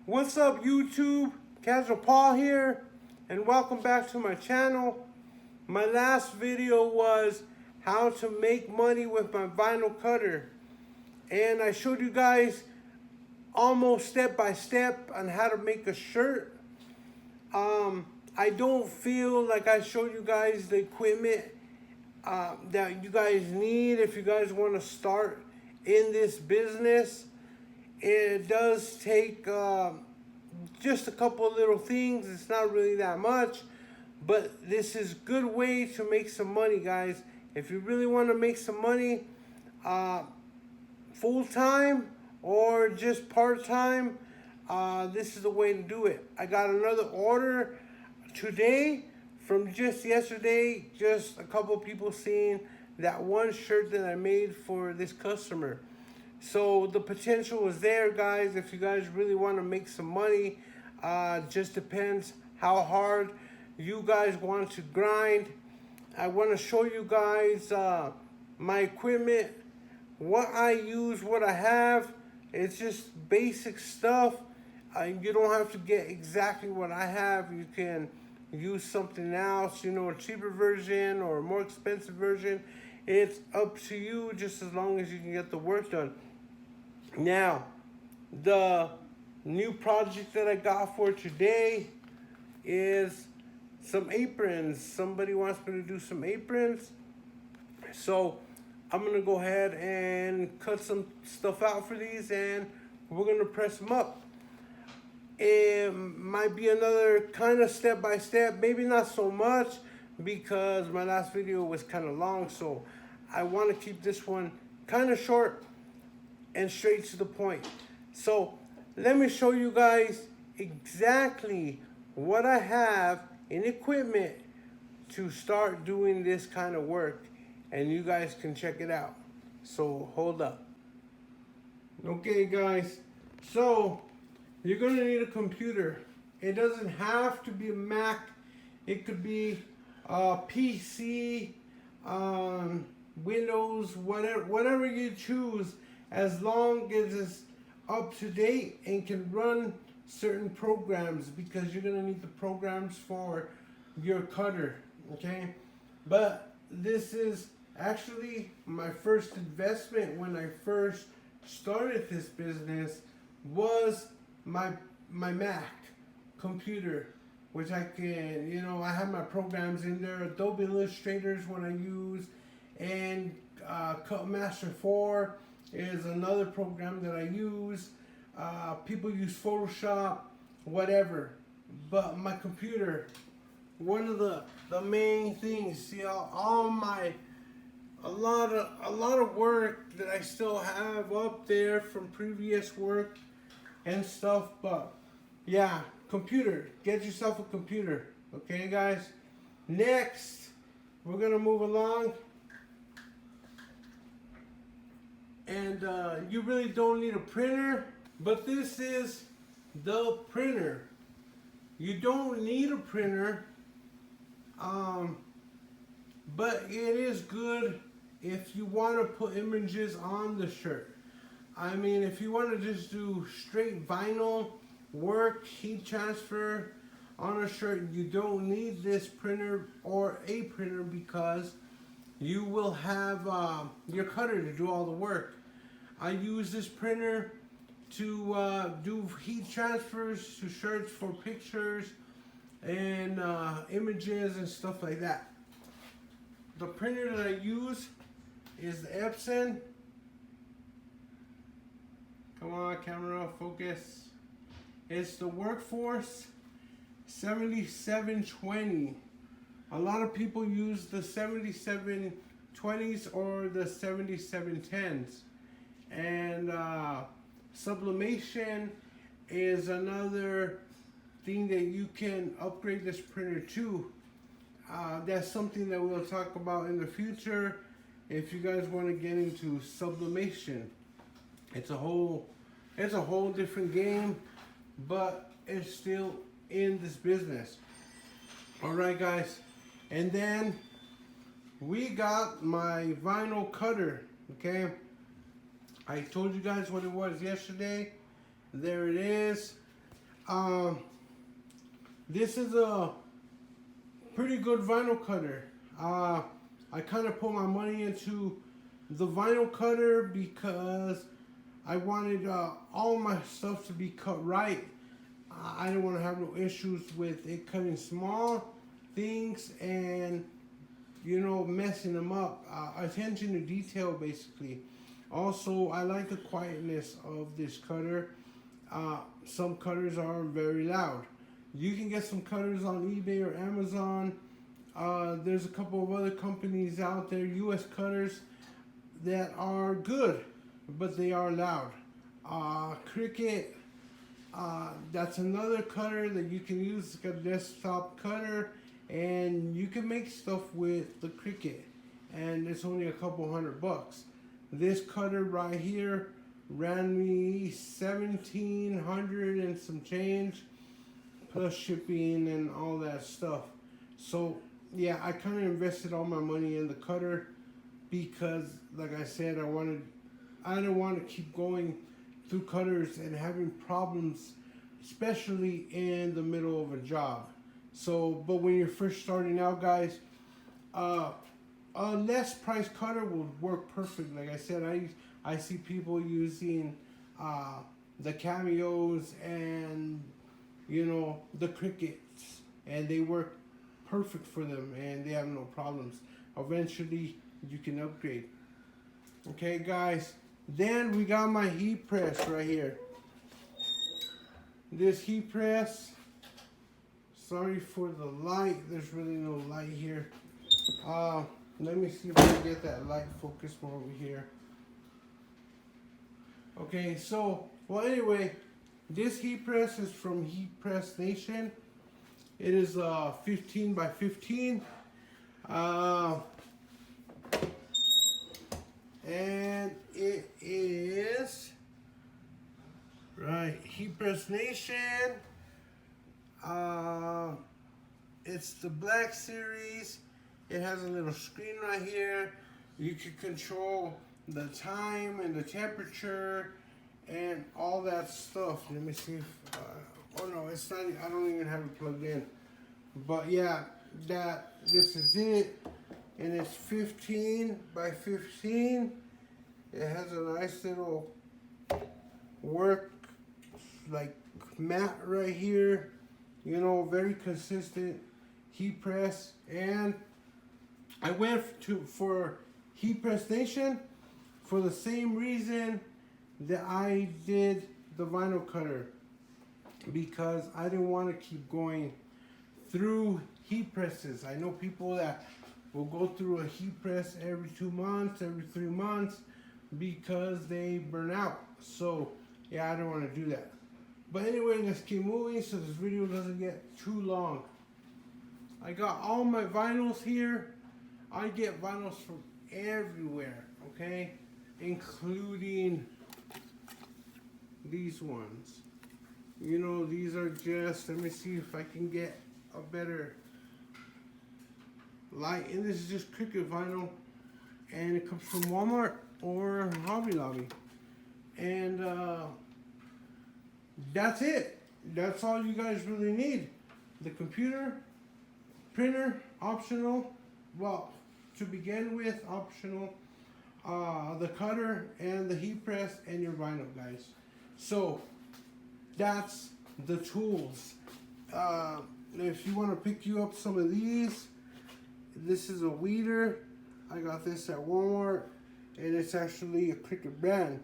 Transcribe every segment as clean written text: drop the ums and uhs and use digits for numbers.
What's up, YouTube? Casual Paul here, and welcome back to my channel. My last video was how to make money with my vinyl cutter, and I showed you guys almost step by step on how to make a shirt. I don't feel like I showed you guys the equipment that you guys need if you guys want to start in this business. It does take just a couple of little things. It's not really that much, but this is a good way to make some money, guys. If you really want to make some money full-time or just part-time, this is the way to do it. I got another order today from just yesterday. Just a couple people seeing that one shirt that I made for this customer. So the potential is there, guys. If you guys really want to make some money, just depends how hard you guys want to grind. I want to show you guys my equipment, what I use, what I have. It's just basic stuff. You don't have to get exactly what I have. You can use something else, you know, a cheaper version or a more expensive version. It's up to you, just as long as you can get the work done. Now, the new project that I got for today is some aprons. Somebody wants me to do some aprons. So I'm going to go ahead and cut some stuff out for these, and we're going to press them up. It might be another kind of step by step, maybe not so much, because my last video was kind of long. So I want to keep this one kind of short and straight to the point. So let me show you guys exactly what I have in equipment to start doing this kind of work, and you guys can check it out. So hold up. Okay, guys, so you're gonna need a computer. It doesn't have to be a Mac. It could be a PC, Windows, whatever you choose, as long as it's up to date and can run certain programs, because you're gonna need the programs for your cutter, okay? But this is actually my first investment when I first started this business, was my Mac computer, which I can, you know, I have my programs in there. Adobe Illustrator's what I use, and Cutmaster 4 is another program that I use. People use Photoshop, whatever. But my computer, one of the main things, see, a lot of work that I still have up there from previous work and stuff. But yeah, computer, get yourself a computer. Okay, guys. Next, we're gonna move along. And you really don't need a printer, but this is the printer. You don't need a printer, but it is good if you want to put images on the shirt. I mean, if you want to just do straight vinyl work, heat transfer on a shirt, you don't need this printer or a printer, because you will have your cutter to do all the work. I use this printer to do heat transfers to shirts for pictures and images and stuff like that. The printer that I use is the Epson. Come on, camera, focus. It's the Workforce 7720. A lot of people use the 7720s or the 7710s. And sublimation is another thing that you can upgrade this printer to. That's something that we'll talk about in the future if you guys want to get into sublimation. It's a whole different game, but it's still in this business. All right, guys. And then we got my vinyl cutter, okay? I told you guys what it was yesterday. There it is. Um, this is a pretty good vinyl cutter. I kind of put my money into the vinyl cutter because I wanted all my stuff to be cut right. I didn't want to have no issues with it cutting small things and, you know, messing them up. Attention to detail, basically. Also, I like the quietness of this cutter. Some cutters are very loud. You can get some cutters on eBay or Amazon. There's a couple of other companies out there, US cutters, that are good, but they are loud. Cricut, that's another cutter that you can use. It's got a desktop cutter, and you can make stuff with the Cricut, and it's only a couple $100. This cutter right here ran me $1,700 and some change, plus shipping and all that stuff. So yeah, I kind of invested all my money in the cutter because, like I said, I don't want to keep going through cutters and having problems, especially in the middle of a job. So, but when you're first starting out, guys, a less price cutter will work perfect. Like I said, I see people using the Cameos and, you know, the Cricuts, and they work perfect for them, and they have no problems. Eventually, you can upgrade. Okay, guys. Then we got my heat press right here. This heat press, sorry for the light, there's really no light here. Let me see if I can get that light focused more over here. Okay, so, well, anyway, this heat press is from Heat Press Nation. It is 15 by 15. And it is, right, Heat Press Nation. It's the Black Series. It has a little screen right here. You can control the time and the temperature and all that stuff. Let me see if, oh no, it's not, I don't even have it plugged in. But yeah, this is it. And it's 15 by 15. It has a nice little work like mat right here. You know, very consistent heat press. And I went for Heat Press Nation for the same reason that I did the vinyl cutter, because I didn't want to keep going through heat presses. I know people that will go through a heat press every 2 months, every 3 months, because they burn out. So yeah, I don't want to do that. But anyway, let's keep moving so this video doesn't get too long. I got all my vinyls here. I get vinyls from everywhere, okay? Including these ones. You know, these are just, let me see if I can get a better light. And this is just Cricut vinyl. And it comes from Walmart or Hobby Lobby. And that's it. That's all you guys really need. The computer, printer, optional. Well, to begin with, optional. The cutter and the heat press and your vinyl, guys. So that's the tools. If you want to pick you up some of these, this is a weeder. I got this at Walmart, and it's actually a Cricut brand.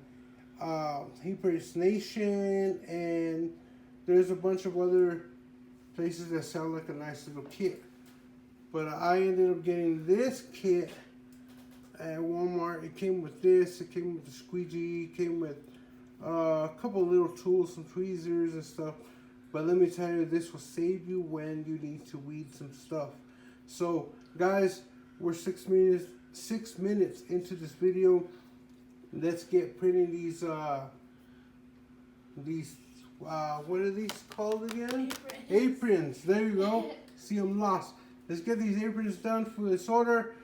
Heat Press Nation, and there's a bunch of other places that sell like a nice little kit. But I ended up getting this kit at Walmart. It came with this, it came with the squeegee, it came with a couple little tools, some tweezers and stuff. But let me tell you, this will save you when you need to weed some stuff. So guys, we're 6 minutes into this video. Let's get printing these what are these called again? Aprons. There you go. See, I'm lost. Let's get these aprons done for this order.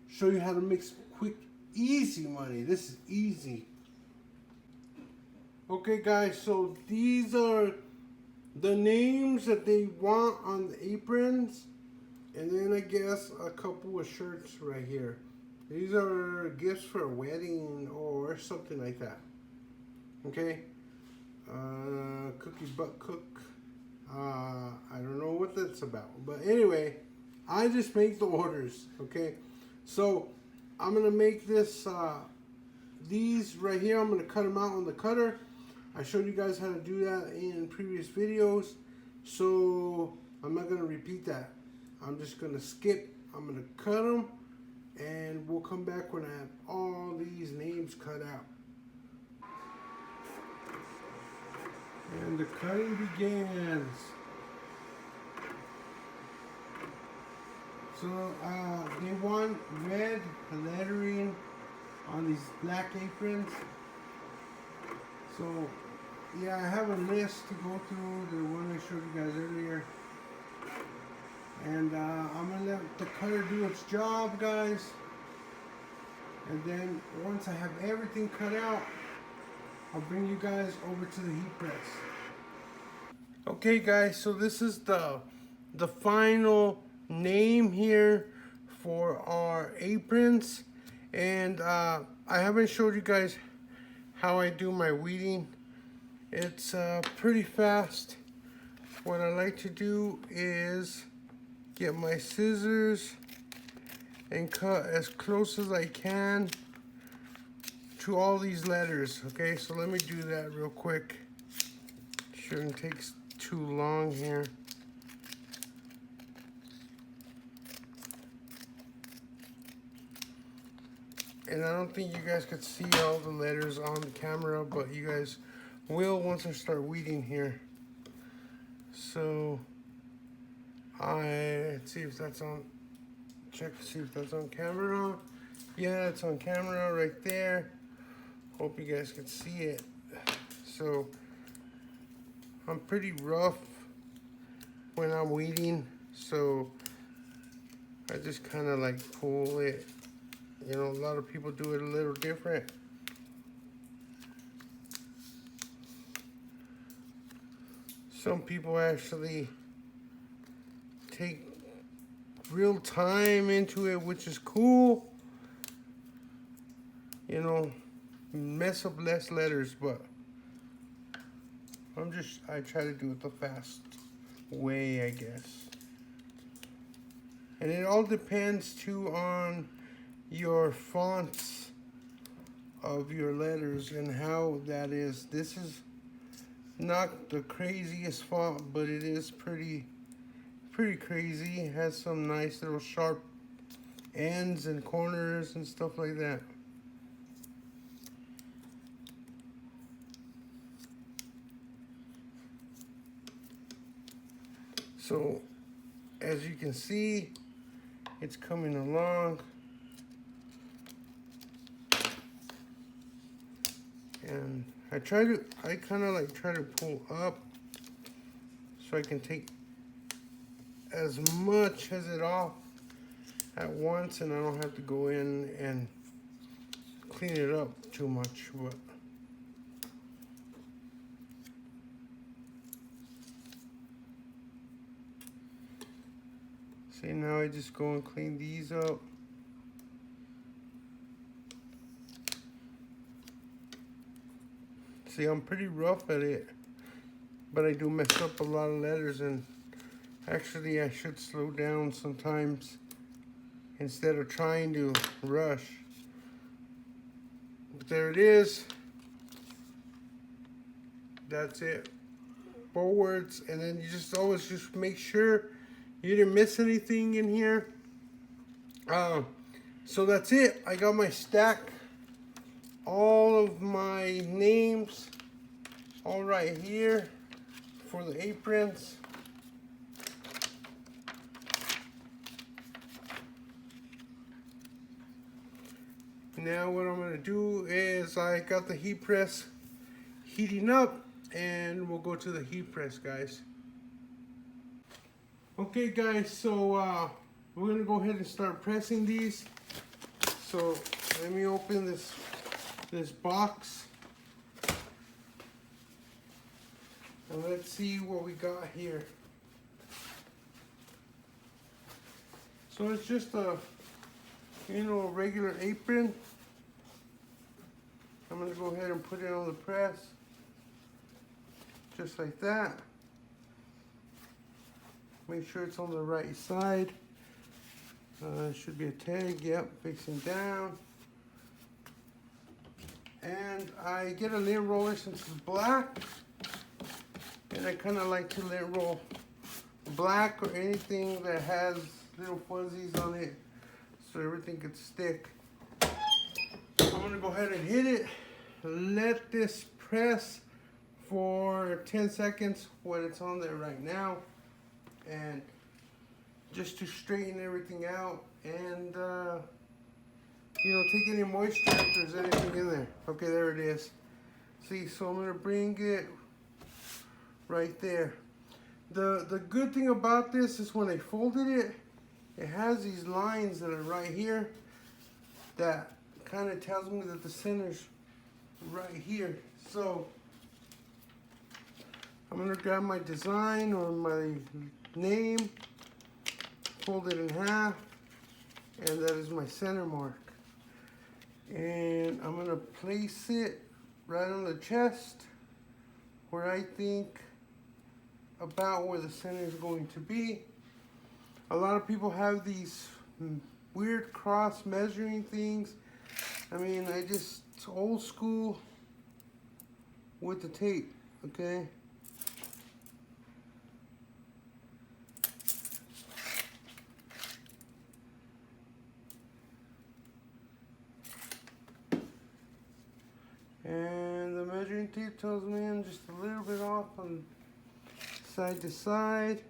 Show you how to make some quick, easy money. This is easy. Okay, guys. So these are the names that they want on the aprons, and then I guess a couple of shirts right here. These are gifts for a wedding or something like that. Okay. Cookie Butt Cook. I don't know what that's about. But anyway, I just make the orders. Okay. So I'm going to make this, these right here, I'm going to cut them out on the cutter. I showed you guys how to do that in previous videos. So I'm not going to repeat that. I'm just going to skip. I'm going to cut them. And we'll come back when I have all these names cut out. And the cutting begins. So they want red lettering on these black aprons. So yeah, I have a list to go through, the one I showed you guys earlier. And I'm gonna let the cutter do its job, guys. And then once I have everything cut out, I'll bring you guys over to the heat press. Okay guys, so this is the final name here for our aprons. And I haven't showed you guys how I do my weeding. It's pretty fast. What I like to do is get my scissors and cut as close as I can to all these letters. Okay, so let me do that real quick. Shouldn't take too long here. And I don't think you guys could see all the letters on the camera, but you guys will once I start weeding here. So let's see if that's on. Check to see if that's on camera. Yeah, it's on camera right there. Hope you guys can see it. So I'm pretty rough when I'm weeding, so I just kind of like pull it. You know, a lot of people do it a little different. Some people actually take real time into it, which is cool. You know, mess up less letters, but I try to do it the fast way, I guess. And it all depends too on your fonts of your letters and how that is. This is not the craziest font, but it is pretty crazy. It has some nice little sharp ends and corners and stuff like that. So as you can see, it's coming along. And I kind of like try to pull up so I can take as much as it off at once, and I don't have to go in and clean it up too much. But see, now I just go and clean these up. See, I'm pretty rough at it, but I do mess up a lot of letters, and actually I should slow down sometimes instead of trying to rush. But there it is. That's it. Forwards, and then you just always just make sure you didn't miss anything in here. So that's it. I got my stack. All of my names all right here for the aprons. Now what I'm gonna do is I got the heat press heating up, and we'll go to the heat press, guys. Okay guys, so we're gonna go ahead and start pressing these. So let me open this box. And let's see what we got here. So it's just a, regular apron. I'm gonna go ahead and put it on the press. Just like that. Make sure it's on the right side. Should be a tag, yep, facing down. And I get a lint roller since it's black. And I kind of like to lint roll black or anything that has little fuzzies on it so everything could stick. I'm gonna go ahead and hit it. Let this press for 10 seconds when it's on there right now. And just to straighten everything out and take any moisture if there's anything in there. Okay, there it is. See, so I'm gonna bring it right there. The good thing about this is when I folded it, it has these lines that are right here that kind of tells me that the center's right here. So I'm gonna grab my design or my name, fold it in half, and that is my center mark. And I'm gonna place it right on the chest where I think about where the center is going to be. A lot of people have these weird cross measuring things. I mean, it's old school with the tape, okay? And the measuring tape tells me I'm just a little bit off on side to side.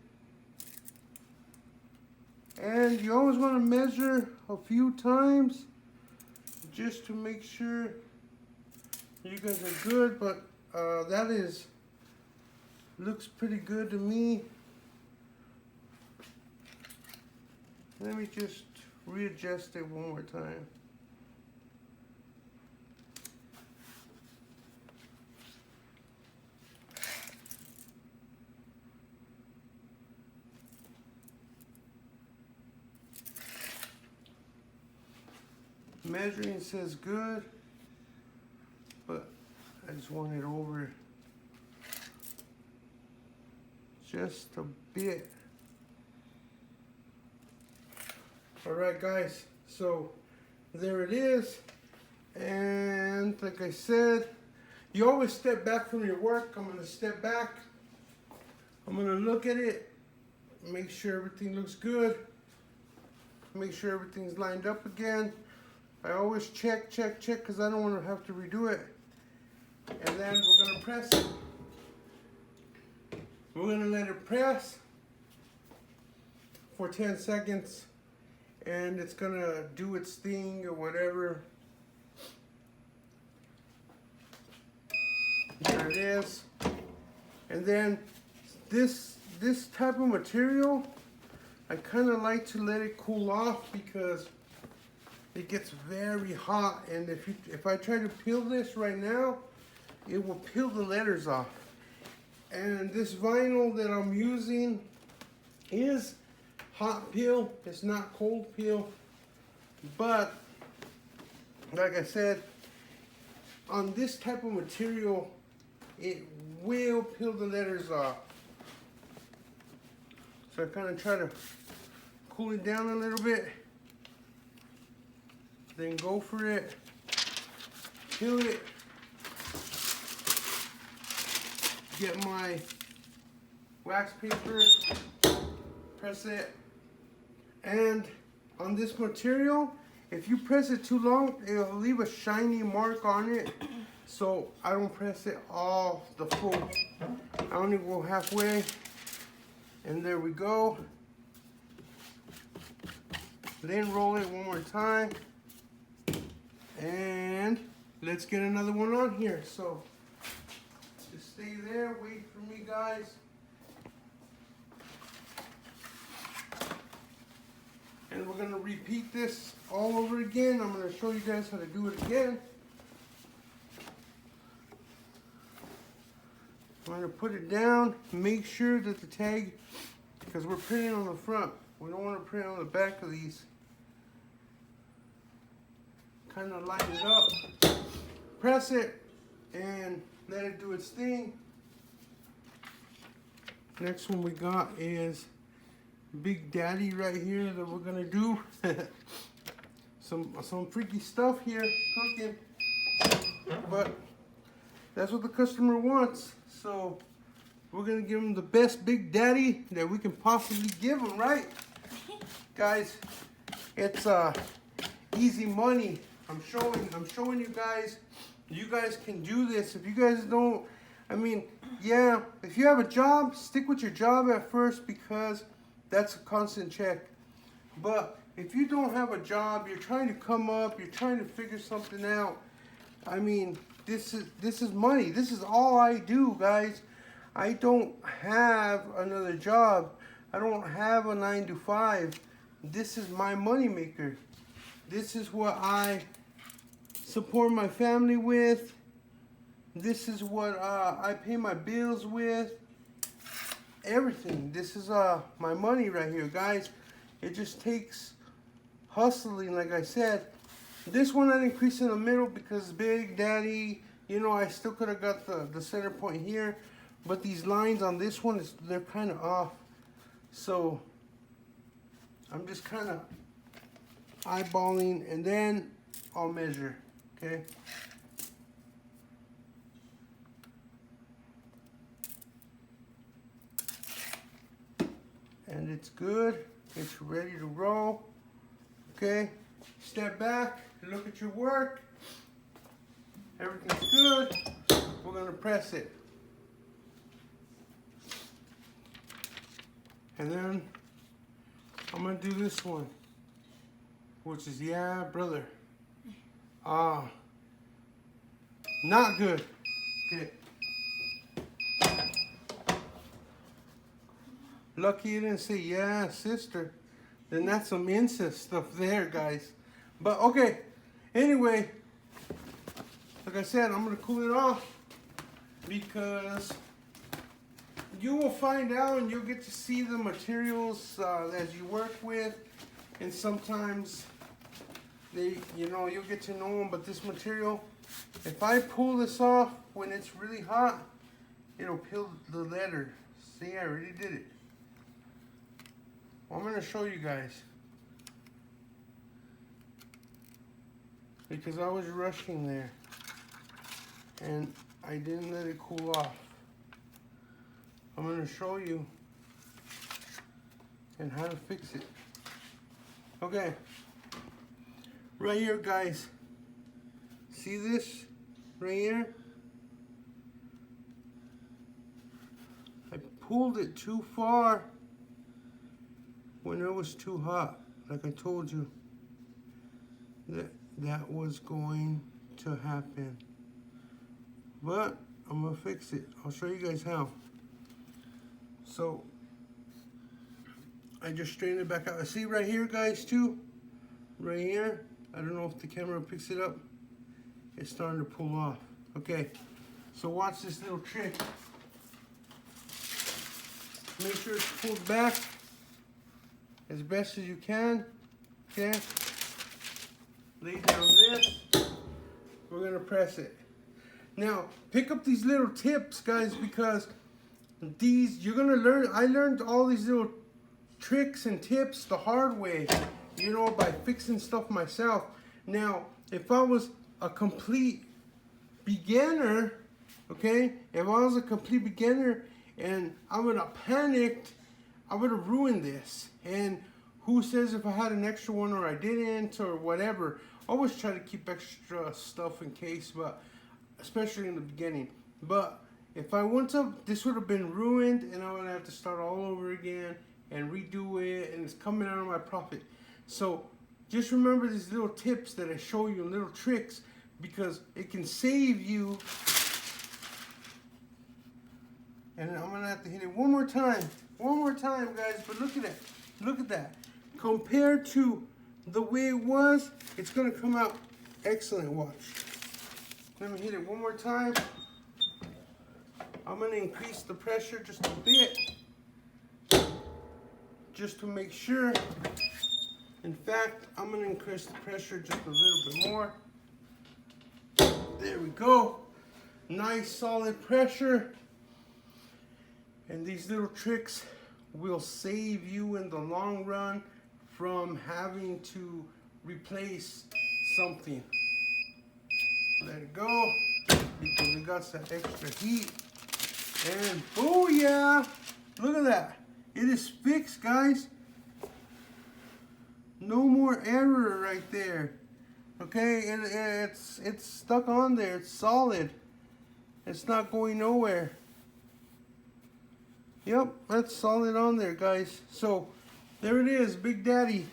And you always want to measure a few times just to make sure you guys are good, but looks pretty good to me. Let me just readjust it one more time. Measuring says good, but I just want it over just a bit. All right, guys, so there it is. And like I said, you always step back from your work. I'm gonna step back. I'm gonna look at it, make sure everything looks good, make sure everything's lined up again. I always check, because I don't want to have to redo it. And then we're going to press it. We're going to let it press for 10 seconds. And it's going to do its thing or whatever. There it is. And then this type of material, I kind of like to let it cool off because it gets very hot, and if I try to peel this right now, it will peel the letters off. And this vinyl that I'm using is hot peel. It's not cold peel, but like I said, on this type of material, it will peel the letters off. So I kind of try to cool it down a little bit. Then go for it, peel it, get my wax paper, press it, and on this material, if you press it too long, it'll leave a shiny mark on it, so I don't press it all the full. I only go halfway, and there we go. Then roll it one more time. And let's get another one on here. So just stay there, wait for me, guys. And we're gonna repeat this all over again. I'm gonna show you guys how to do it again. I'm gonna put it down, make sure that the tag, because we're printing on the front, we don't want to print on the back of these. Kind of line it up, press it, and let it do its thing. Next one we got is Big Daddy right here that we're gonna do. some freaky stuff here cooking, but that's what the customer wants. So we're gonna give him the best Big Daddy that we can possibly give him, right? Guys, it's easy money. I'm showing you guys. You guys can do this. If you guys don't, I mean, yeah, if you have a job, stick with your job at first because that's a constant check. But if you don't have a job, you're trying to come up, you're trying to figure something out. I mean, this is money. This is all I do, guys. I don't have another job. I don't have a 9 to 5. This is my money maker. This is what I support my family with. This is what I pay my bills with. Everything. This is my money right here, guys. It just takes hustling, like I said. This one I didn't crease in the middle because Big Daddy, you know, I still could have got the center point here. But these lines on this one, they're kind of off. So I'm just kind of eyeballing and then I'll measure, okay? And it's good. It's ready to roll. Okay, step back, look at your work. Everything's good. We're gonna press it. And then I'm gonna do this one, which is, yeah, brother. Not good. Okay. Lucky you didn't say, yeah, sister. Then that's some incest stuff there, guys. But okay, anyway, like I said, I'm gonna cool it off because you will find out and you'll get to see the materials as you work with, and sometimes they, you know, you'll get to know them. But this material, if I pull this off when it's really hot, it'll peel the leather. See, I already did it. I'm going to show you guys because I was rushing there and I didn't let it cool off. I'm going to show you and how to fix it. Okay, right here, guys, see this right here? I pulled it too far when it was too hot. Like I told you, that was going to happen. But I'm gonna fix it. I'll show you guys how. So I just straightened it back out. See right here, guys, too? Right here. I don't know if the camera picks it up. It's starting to pull off. Okay, so watch this little trick. Make sure it's pulled back as best as you can. Okay, lay down this. We're gonna press it. Now pick up these little tips, guys, because these you're gonna learn. I learned all these little tricks and tips the hard way, you know, by fixing stuff myself. Now if I was a complete beginner, okay, if I was a complete beginner and I would have panicked, I would have ruined this. And who says if I had an extra one or I didn't or whatever? I always try to keep extra stuff in case, but especially in the beginning. But if I went to, this would have been ruined and I would have to start all over again and redo it, and it's coming out of my profit. So just remember these little tips that I show you, little tricks, because it can save you. And I'm gonna have to hit it one more time, guys. But look at it, look at that. Compared to the way it was, it's gonna come out excellent. Watch. Let me hit it one more time. I'm gonna increase the pressure just a bit, just to make sure. In fact, I'm gonna increase the pressure just a little bit more. There we go. Nice solid pressure. And these little tricks will save you in the long run from having to replace something. Let it go, because it got some extra heat. And booyah! Look at that. It is fixed, guys. No more error right there. Okay, and it's stuck on there. It's solid. It's not going nowhere. Yep, that's solid on there, guys. So there it is, Big Daddy.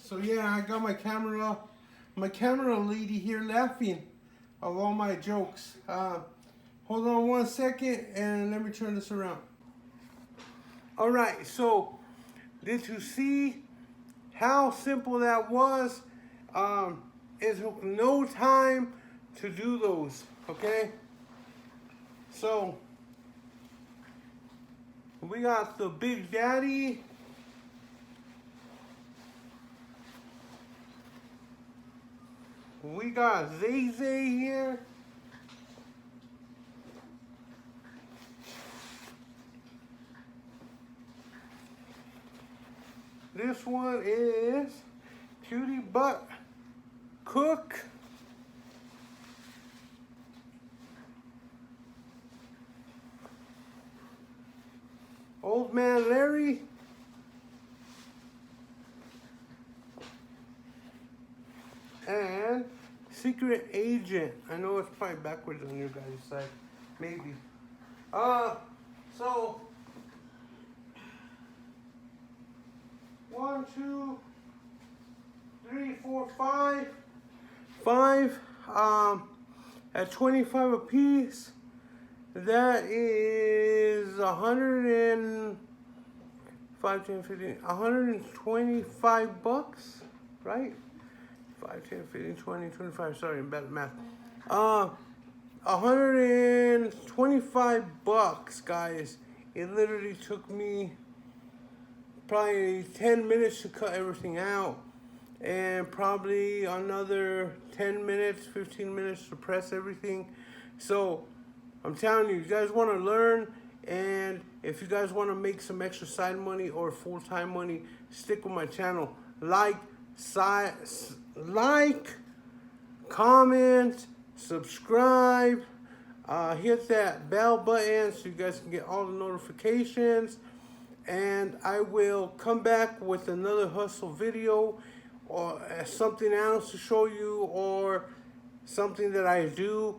So yeah, I got my camera lady here laughing of all my jokes. Hold on 1 second and let me turn this around. All right, so did you see how simple that was? It took no time to do those, okay? So we got the Big Daddy. We got Zay Zay here. This one is Cutie Butt Cook. Old Man Larry. And Secret Agent. I know it's probably backwards on your guys' side. Maybe. So 1, 2, 3, 4, 5. 5 at 25 a piece. That is 125 bucks, right? 5, 10, 15, 20, 25. Sorry, I'm bad at math. 125 bucks, guys. It literally took me probably 10 minutes to cut everything out, and probably another 10 minutes, 15 minutes to press everything. So I'm telling you, you guys want to learn, and if you guys want to make some extra side money or full-time money, stick with my channel. Like, comment, subscribe, hit that bell button so you guys can get all the notifications. And I will come back with another hustle video or something else to show you, or something that I do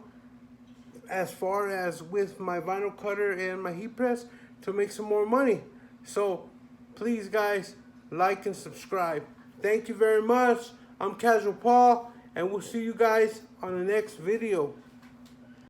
as far as with my vinyl cutter and my heat press to make some more money. So please, guys, like and subscribe. Thank you very much. I'm Casual Paul, and we'll see you guys on the next video.